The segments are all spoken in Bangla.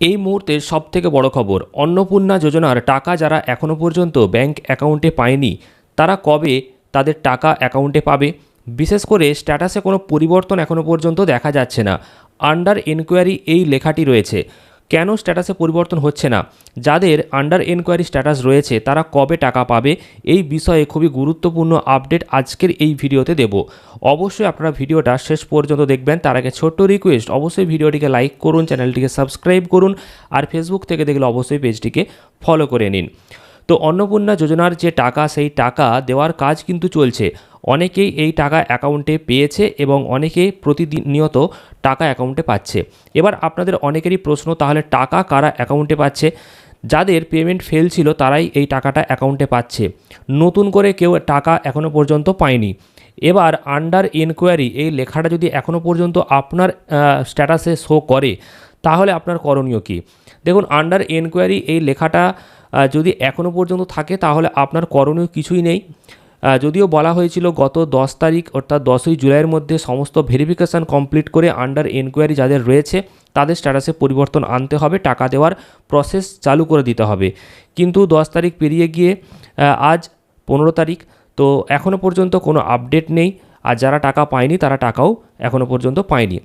এই মুহূর্তের সবথেকে বড় খবর, অন্নপূর্ণা যোজনার টাকা যারা এখনও পর্যন্ত ব্যাংক অ্যাকাউন্টে পায়নি তারা কবে তাদের টাকা অ্যাকাউন্টে পাবে। বিশেষ করে স্ট্যাটাসে কোনো পরিবর্তন এখনও পর্যন্ত দেখা যাচ্ছে না। আন্ডার এনকোয়ারি এই লেখাটি রয়েছে। কেন স্ট্যাটাসে পরিবর্তন হচ্ছে না? যাদের আন্ডার এনকোয়ারি স্ট্যাটাস রয়েছে তারা কবে টাকা পাবে, এই বিষয়ে খুবই গুরুত্বপূর্ণ আপডেট আজকের এই ভিডিওতে দেব। অবশ্যই আপনারা ভিডিওটা শেষ পর্যন্ত দেখবেন। তার আগে ছোট্ট রিকোয়েস্ট, অবশ্যই ভিডিওটিকে লাইক করুন, চ্যানেলটিকে সাবস্ক্রাইব করুন, আর ফেসবুক থেকে দেখলে অবশ্যই পেজটিকে ফলো করে নিন। তো অন্নপূর্ণা যোজনার যে টাকা, সেই টাকা দেওয়ার কাজ কিন্তু চলছে। অনেকেই এই টাকা অ্যাকাউন্টে পেয়েছে এবং অনেকে প্রতিনিয়ত টাকা অ্যাকাউন্টে পাচ্ছে। এবার আপনাদের অনেকেরই প্রশ্ন, তাহলে টাকা কারা অ্যাকাউন্টে পাচ্ছে? যাদের পেমেন্ট ফেল ছিল তারাই এই টাকাটা অ্যাকাউন্টে পাচ্ছে, নতুন করে কেউ টাকা এখনও পর্যন্ত পায়নি। এবার আন্ডার এনকোয়ারি এই লেখাটা যদি এখনও পর্যন্ত আপনার স্ট্যাটাসে শো করে তাহলে আপনার করণীয় কী? দেখুন, আন্ডার এনকোয়ারি এই লেখাটা যদি এখনও পর্যন্ত থাকে তাহলে আপনার করণীয় কিছুই নেই। যদিও বলা হয়েছিল গত 10 তারিখ অর্থাৎ 10ই জুলাইয়ের মধ্যে সমস্ত ভেরিফিকেশান কমপ্লিট করে আন্ডার এনকোয়ারি যাদের রয়েছে তাদের স্ট্যাটাসে পরিবর্তন আনতে হবে, টাকা দেওয়ার প্রসেস চালু করে দিতে হবে। কিন্তু 10 তারিখ পেরিয়ে গিয়ে আজ 15 তারিখ, তো এখনও পর্যন্ত কোনো আপডেট নেই। আর যারা টাকা পায়নি তারা টাকাও এখনও পর্যন্ত পায়নি।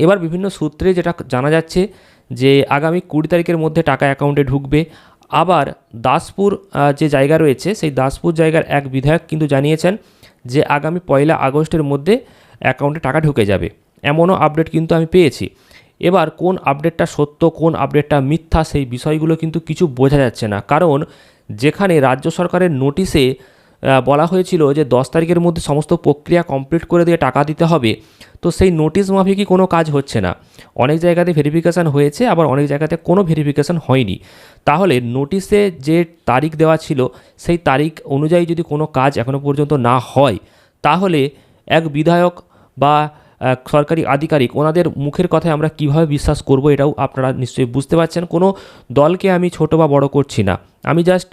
এবার বিভিন্ন সূত্রে যেটা জানা যাচ্ছে যে আগামী 20 তারিখের মধ্যে টাকা অ্যাকাউন্টে ঢুকবে। আবার দাসপুর যে জায়গা রয়েছে সেই দাসপুর জায়গার এক বিধায়ক কিন্তু জানিয়েছেন যে আগামী 1 আগস্টের মধ্যে অ্যাকাউন্টে টাকা ঢুকে যাবে, এমনও আপডেট কিন্তু আমি পেয়েছি। এবার কোন আপডেটটা সত্য, কোন আপডেটটা মিথ্যা, সেই বিষয়গুলো কিন্তু কিছু বোঝা যাচ্ছে না। কারণ যেখানে রাজ্য সরকারের নোটিশে বলা হয়েছিল যে 10 তারিখের মধ্যে সমস্ত প্রক্রিয়া কমপ্লিট করে দিয়ে টাকা দিতে হবে, তো সেই নোটিশ মাফিকই কোনো কাজ হচ্ছে না। অনেক জায়গাতে ভেরিফিকেশান হয়েছে, আবার অনেক জায়গাতে কোনো ভেরিফিকেশান হয়নি। তাহলে নোটিশে যে তারিখ দেওয়া ছিল সেই তারিখ অনুযায়ী যদি কোনো কাজ এখনও পর্যন্ত না হয় তাহলে এক বিধায়ক বা সরকারি আধিকারিক ওনাদের মুখের কথায় আমরা কিভাবে বিশ্বাস করব, এটাও আপনারা নিশ্চয়ই বুঝতে পারছেন। কোনো দলকে আমি ছোট বা বড় করছি না, আমি জাস্ট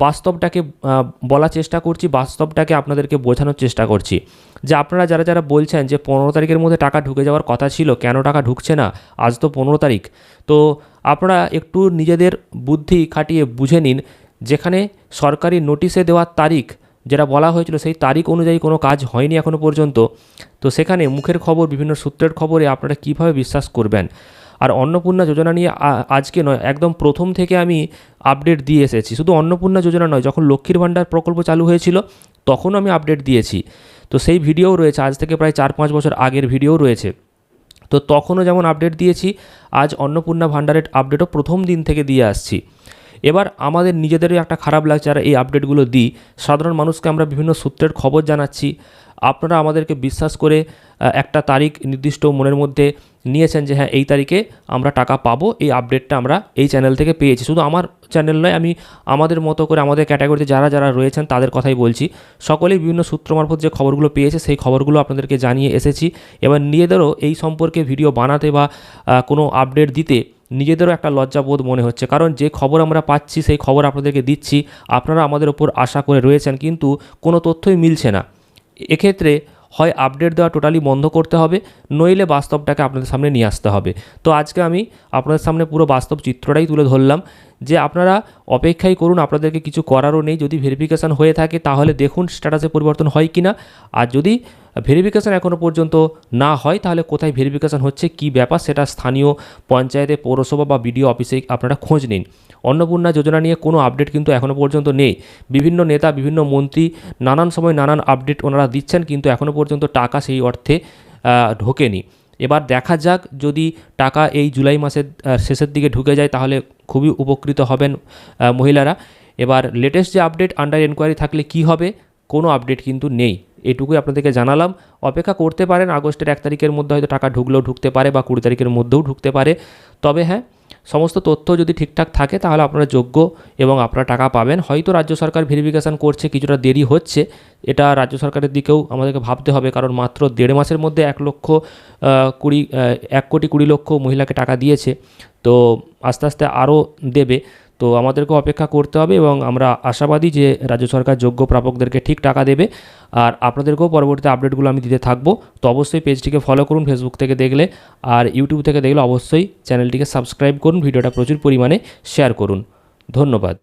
বাস্তবটাকে বলার চেষ্টা করছি, বাস্তবটাকে আপনাদেরকে বোঝানোর চেষ্টা করছি যে আপনারা যারা যারা বলছেন যে 15 তারিখের মধ্যে টাকা ঢুকে যাওয়ার কথা ছিল, কেন টাকা ঢুকছে না? আজ তো 15 তারিখ। তো আপনারা একটু নিজেদের বুদ্ধি খাটিয়ে বুঝে নিন, যেখানে সরকারি নোটিশে দেওয়ার তারিখ যেটা বলা হয়েছিল সেই তারিখ অনুযায়ী কোনো কাজ হয়নি এখনও পর্যন্ত, তো সেখানে মুখের খবর, বিভিন্ন সূত্রের খবরে আপনারা কিভাবে বিশ্বাস করবেন? আর অন্নপূর্ণা যোজনা নিয়ে আজকে নয়, একদম প্রথম থেকে আমি আপডেট দিয়ে এসেছি। শুধু অন্নপূর্ণা যোজনা নয়, যখন লক্ষ্মীর ভাণ্ডার প্রকল্প চালু হয়েছিল তখনও আমি আপডেট দিয়েছি। তো সেই ভিডিও রয়েছে, আজ থেকে প্রায় 4-5 বছর আগের ভিডিও রয়েছে। তো তখনও যেমন আপডেট দিয়েছি, আজ অন্নপূর্ণা ভাণ্ডারের আপডেটও প্রথম দিন থেকে দিয়ে আসছি। এবার আমাদের নিজেদেরই একটা খারাপ লাগছে আর এই আপডেটগুলো দিই, সাধারণ মানুষকে আমরা বিভিন্ন সূত্রের খবর জানাচ্ছি, আপনারা আমাদেরকে বিশ্বাস করে একটা তারিখ নির্দিষ্ট মনের মধ্যে নিয়েছেন যে হ্যাঁ এই তারিখে আমরা টাকা পাবো, এই আপডেটটা আমরা এই চ্যানেল থেকে পেয়েছি। শুধু আমার চ্যানেল নয়, আমি আমাদের মতো করে আমাদের ক্যাটাগরিতে যারা যারা রয়েছেন তাদের কথাই বলছি। সকলেই বিভিন্ন সূত্র মারফত যে খবরগুলো পেয়েছে সেই খবরগুলো আপনাদেরকে জানিয়ে এসেছি। এবার নিজেদেরও এই সম্পর্কে ভিডিও বানাতে বা কোনো আপডেট দিতে নিজেদেরও একটা লজ্জাবোধ মনে হচ্ছে, কারণ যে খবর আমরা পাচ্ছি সেই খবর আপনাদেরকে দিচ্ছি, আপনারা আমাদের ওপর আশা করে রয়েছেন, কিন্তু কোনো তথ্যই মিলছে না। এক্ষেত্রে হয় আপডেট দেওয়া টোটালি বন্ধ করতে হবে, নইলে বাস্তবটাকে আপনাদের সামনে নিয়ে আসতে হবে। তো আজকে আমি আপনাদের সামনে পুরো বাস্তব চিত্রটাই তুলে ধরলাম যে আপনারা অপেক্ষাই করুন, আপনাদেরকে কিছু করারও নেই। যদি ভেরিফিকেশান হয়ে থাকে তাহলে দেখুন স্ট্যাটাসে পরিবর্তন হয় কি না, আর যদি ভেরিফিকেশান এখনও পর্যন্ত না হয় তাহলে কোথায় ভেরিফিকেশান হচ্ছে, কী ব্যাপার, সেটা স্থানীয় পঞ্চায়েতে, পৌরসভা বা বিডিও অফিসে আপনারা খোঁজ নিন। অন্নপূর্ণা যোজনা নিয়ে কোনো আপডেট কিন্তু এখনও পর্যন্ত নেই। বিভিন্ন নেতা, বিভিন্ন মন্ত্রী নানান সময় নানান আপডেট ওনারা দিচ্ছেন, কিন্তু এখনও পর্যন্ত টাকা সেই অর্থে ঢোকেনি। এবার দেখা যাক, যদি টাকা এই জুলাই মাসের শেষের দিকে ঢুকে যায় তাহলে খুবই উপকৃত হবেন মহিলারা। এবার লেটেস্ট যে আপডেট, আন্ডার এনকোয়ারি থাকলে কি হবে, কোনো আপডেট কিন্তু নেই। এটুকুই আপনাদেরকে জানালাম। অপেক্ষা করতে পারেন, আগস্টের 1 তারিখের মধ্যে হয়তো টাকা ঢুকলেও ঢুকতে পারে বা 20 তারিখের মধ্যেও ঢুকতে পারে। তবে হ্যাঁ, সমস্ত তথ্য যদি ঠিকঠাক থাকে তাহলে আপনারা যোগ্য এবং আপনারা টাকা পাবেন। হয়তো রাজ্য সরকার ভেরিফিকেশান করছে, কিছুটা দেরি হচ্ছে, এটা রাজ্য সরকারের দিকেও আমাদেরকে ভাবতে হবে, কারণ মাত্র 1.5 মাসের মধ্যে 1 কোটি 20 লক্ষ মহিলাকে টাকা দিয়েছে, তো আস্তে আস্তে আরও দেবে। তো আমাদেরকে অপেক্ষা করতে হবে এবং আমরা আশাবাদী যে রাজ্য সরকার যোগ্য প্রাপকদেরকে ঠিক টাকা দেবে। আর আপনাদেরকেও পরবর্তী আপডেটগুলো আমি দিতে থাকবো। তো অবশ্যই পেজটিকে ফলো করুন ফেসবুক থেকে দেখলে, আর ইউটিউব থেকে দেখলে অবশ্যই চ্যানেলটিকে সাবস্ক্রাইব করুন, ভিডিওটা প্রচুর পরিমাণে শেয়ার করুন। ধন্যবাদ।